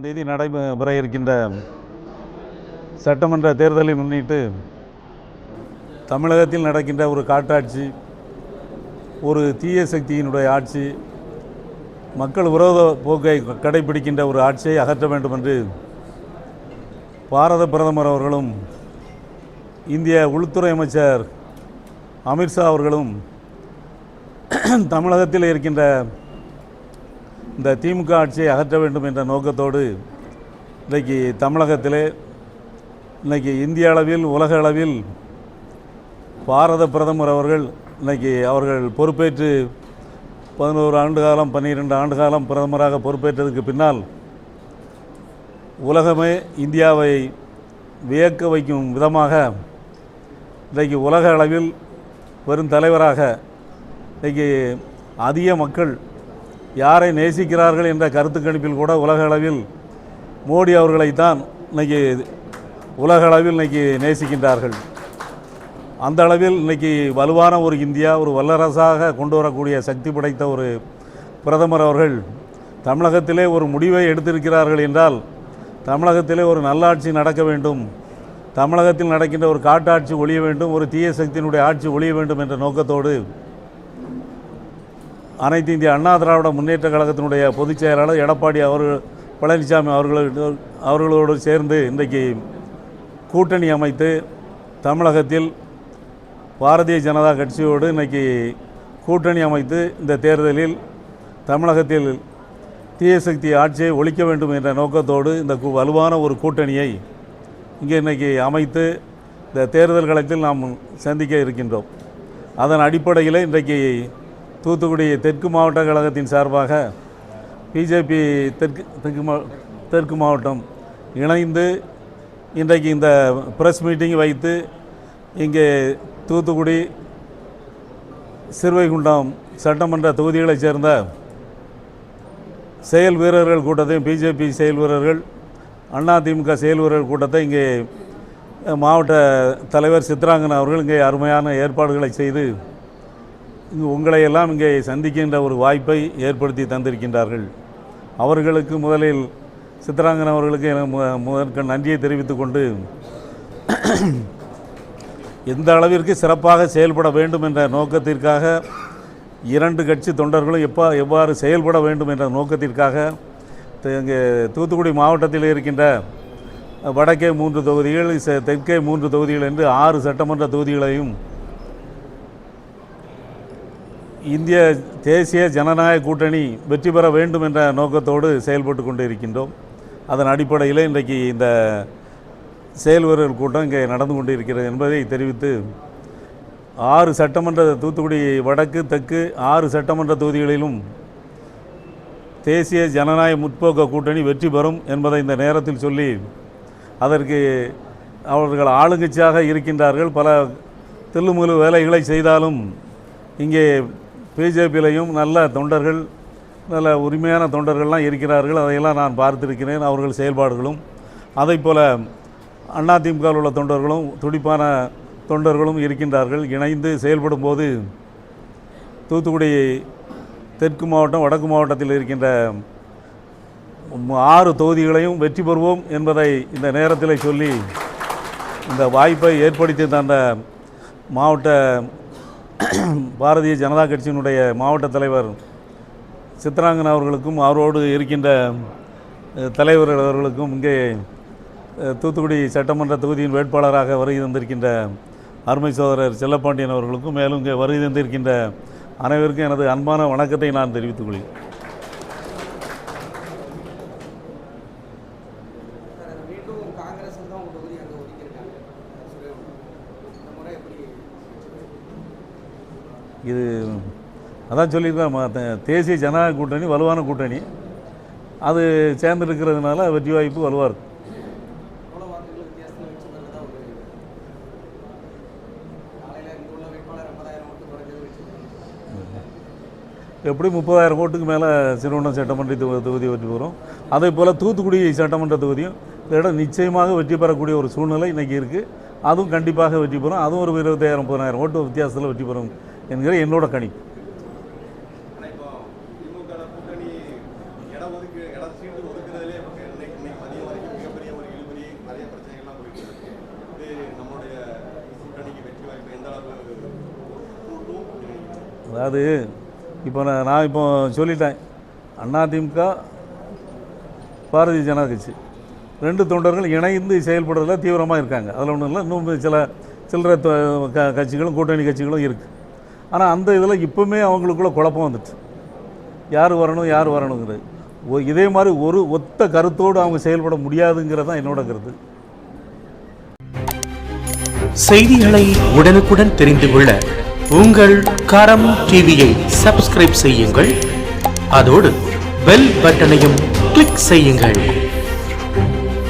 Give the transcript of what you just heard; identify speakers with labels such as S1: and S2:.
S1: தேதி நடைபெற இருக்கின்ற சட்டமன்ற தேர்தலை முன்னிட்டு தமிழகத்தில் நடக்கின்ற ஒரு காட்டாட்சி, ஒரு தீய சக்தியினுடைய ஆட்சி, மக்கள் விரோத போக்கை கடைபிடிக்கின்ற ஒரு ஆட்சியை அகற்ற வேண்டும் என்று பாரத பிரதமர் அவர்களும் இந்திய உள்துறை அமைச்சர் அமித்ஷா அவர்களும் தமிழகத்தில் இருக்கின்ற இந்த திமுக ஆட்சியை அகற்ற வேண்டும் என்ற நோக்கத்தோடு இன்றைக்கு தமிழகத்திலே இன்றைக்கி இந்திய அளவில் உலக அளவில் பாரத பிரதமர் அவர்கள் இன்றைக்கி அவர்கள் பொறுப்பேற்று 11 ஆண்டு காலம் 12 ஆண்டு காலம் பிரதமராக பொறுப்பேற்றதுக்கு பின்னால் உலகமே இந்தியாவை வியக்க வைக்கும் விதமாக இன்றைக்கு உலக அளவில் வரும் தலைவராக இன்றைக்கி அதிக மக்கள் யாரை நேசிக்கிறார்கள் என்ற கருத்து கணிப்பில் கூட உலக அளவில் மோடி அவர்களைத்தான் இன்றைக்கி உலக அளவில் இன்றைக்கி நேசிக்கின்றார்கள். அந்த அளவில் இன்றைக்கி வலுவான ஒரு இந்தியா, ஒரு வல்லரசாக கொண்டு வரக்கூடிய சக்தி படைத்த ஒரு பிரதமர் அவர்கள் தமிழகத்திலே ஒரு முடிவை எடுத்திருக்கிறார்கள் என்றால், தமிழகத்திலே ஒரு நல்லாட்சி நடக்க வேண்டும், தமிழகத்தில் நடக்கின்ற ஒரு காட்டாட்சி ஒழிய வேண்டும், ஒரு தீய சக்தியினுடைய ஆட்சி ஒழிய வேண்டும் என்ற நோக்கத்தோடு அனைத்து இந்திய அண்ணா திராவிட முன்னேற்ற கழகத்தினுடைய பொதுச் செயலாளர் எடப்பாடி பழனிசாமி அவர்களோடு சேர்ந்து இன்றைக்கு கூட்டணி அமைத்து தமிழகத்தில் பாரதிய ஜனதா கட்சியோடு இன்றைக்கி கூட்டணி அமைத்து இந்த தேர்தலில் தமிழகத்தில் தீய சக்தி ஆட்சியை ஒழிக்க வேண்டும் என்ற நோக்கத்தோடு இந்த வலுவான ஒரு கூட்டணியை இங்கே இன்றைக்கி அமைத்து இந்த தேர்தல் களத்தில் நாம் சந்திக்க இருக்கின்றோம். அதன் அடிப்படையில் இன்றைக்கு தூத்துக்குடி தெற்கு மாவட்ட கழகத்தின் சார்பாக பிஜேபி தெற்கு மாவட்டம் இணைந்து இன்றைக்கு இந்த ப்ரெஸ் மீட்டிங் வைத்து இங்கே தூத்துக்குடி சிறுவைகுண்டம் சட்டமன்ற தொகுதிகளைச் சேர்ந்த செயல் வீரர்கள் கூட்டத்தையும், பிஜேபி செயல் வீரர்கள், அதிமுக செயல் வீரர்கள் கூட்டத்தை இங்கே மாவட்ட தலைவர் சித்ராங்கன் அவர்கள் இங்கே அருமையான ஏற்பாடுகளை செய்து உங்களை எல்லாம் இங்கே சந்திக்கின்ற ஒரு வாய்ப்பை ஏற்படுத்தி தந்திருக்கின்றார்கள். அவர்களுக்கு முதலில் சித்ராங்கன் அவர்களுக்கு முதற்கு நன்றியை தெரிவித்துக் கொண்டு, எந்த அளவிற்கு சிறப்பாக செயல்பட வேண்டும் என்ற நோக்கத்திற்காக இரண்டு கட்சி தொண்டர்களும் எவ்வாறு செயல்பட வேண்டும் என்ற நோக்கத்திற்காக இங்கே தூத்துக்குடி மாவட்டத்தில் இருக்கின்ற வடக்கே 3 தொகுதிகள், தெற்கே 3 தொகுதிகள் என்று 6 சட்டமன்ற தொகுதிகளையும் இந்திய தேசிய ஜனநாயக கூட்டணி வெற்றி பெற வேண்டும் என்ற நோக்கத்தோடு செயல்பட்டு கொண்டு இருக்கின்றோம். அதன் அடிப்படையில் இன்றைக்கு இந்த செயல் வீரர்கள் கூட்டம் இங்கே நடந்து கொண்டு இருக்கிறது என்பதை தெரிவித்து, 6 சட்டமன்ற தூத்துக்குடி வடக்கு தெற்கு 6 சட்டமன்ற தொகுதிகளிலும் தேசிய ஜனநாயக முற்போக்கு கூட்டணி வெற்றி பெறும் என்பதை இந்த நேரத்தில் சொல்லி, அதற்கு அவர்கள் ஆளுங்கட்சியாக இருக்கின்றார்கள், பல தில்லுமுழு வேலைகளை செய்தாலும் இங்கே பிஜேபியிலையும் நல்ல தொண்டர்கள், நல்ல உரிமையான தொண்டர்கள்லாம் இருக்கிறார்கள். அதையெல்லாம் நான் பார்த்திருக்கிறேன். அவர்கள் செயல்பாடுகளும் அதை போல் அதிமுகவில் உள்ள தொண்டர்களும் துடிப்பான தொண்டர்களும் இருக்கின்றார்கள். இணைந்து செயல்படும் போது தூத்துக்குடி தெற்கு மாவட்டம் வடக்கு மாவட்டத்தில் இருக்கின்ற 6 தொகுதிகளையும் வெற்றி பெறுவோம் என்பதை இந்த நேரத்தில் சொல்லி, இந்த வாய்ப்பை ஏற்படுத்தி தந்த மாவட்ட பாரதிய ஜனதா கட்சியினுடைய மாவட்ட தலைவர் சித்ராங்கன் அவர்களுக்கும் அவரோடு இருக்கின்ற தலைவர்கள் அவர்களுக்கும், இங்கே தூத்துக்குடி சட்டமன்ற தொகுதியின் வேட்பாளராக வருகை தந்திருக்கின்ற அருமை சகோதரர் செல்லப்பாண்டியன் அவர்களுக்கும், மேலும் இங்கே வருகை தந்திருக்கின்ற அனைவருக்கும் எனது அன்பான வணக்கத்தை நான் தெரிவித்துக் கொள்கிறேன். இது அதான் சொல்லியிருக்கேன், தேசிய ஜனநாயக கூட்டணி வலுவான கூட்டணி, அது சேர்ந்துருக்கிறதுனால வெற்றி வாய்ப்பு வலுவாக இருக்கும். எப்படி 30,000 ஓட்டுக்கு மேலே சிறுவனம் சட்டமன்ற தொகுதி வெற்றி பெறும். அதே போல் தூத்துக்குடி சட்டமன்ற தொகுதியும் இடம் நிச்சயமாக வெற்றி பெறக்கூடிய ஒரு சூழ்நிலை இன்றைக்கி இருக்குது. அதுவும் கண்டிப்பாக வெற்றி பெறும். அதுவும் ஒரு 25,000-30,000 ஓட்டு வித்தியாசத்தில் வெற்றி பெறும் என்கிற என்னோட கணிப்பு. அதாவது இப்போ நான் இப்போ சொல்லிட்டேன், அதிமுக பாரதிய ஜனதா கட்சி 2 தொண்டர்கள் இணைந்து செயல்படுறதுல தீவிரமாக இருக்காங்க. அதில் ஒன்றும் இல்லை. இன்னும் சில்லறை கட்சிகளும் கூட்டணி கட்சிகளும் இருக்குது. ஆனால் அந்த இதில் இப்போவுமே அவங்களுக்குள்ள குழப்பம் வந்துட்டு, யார் வரணும் யார் வரணுங்கிறது. இதே மாதிரி ஒரு ஒத்த கருத்தோடு அவங்க செயல்பட முடியாதுங்கிறது தான் என்னோட கருத்து.
S2: செய்திகளை உடனுக்குடன் தெரிந்து கொள்ள உங்கள் கரம் டிவியை சப்ஸ்கிரைப் செய்யுங்கள். அதோடு பெல் பட்டனையும் கிளிக் செய்யுங்கள்.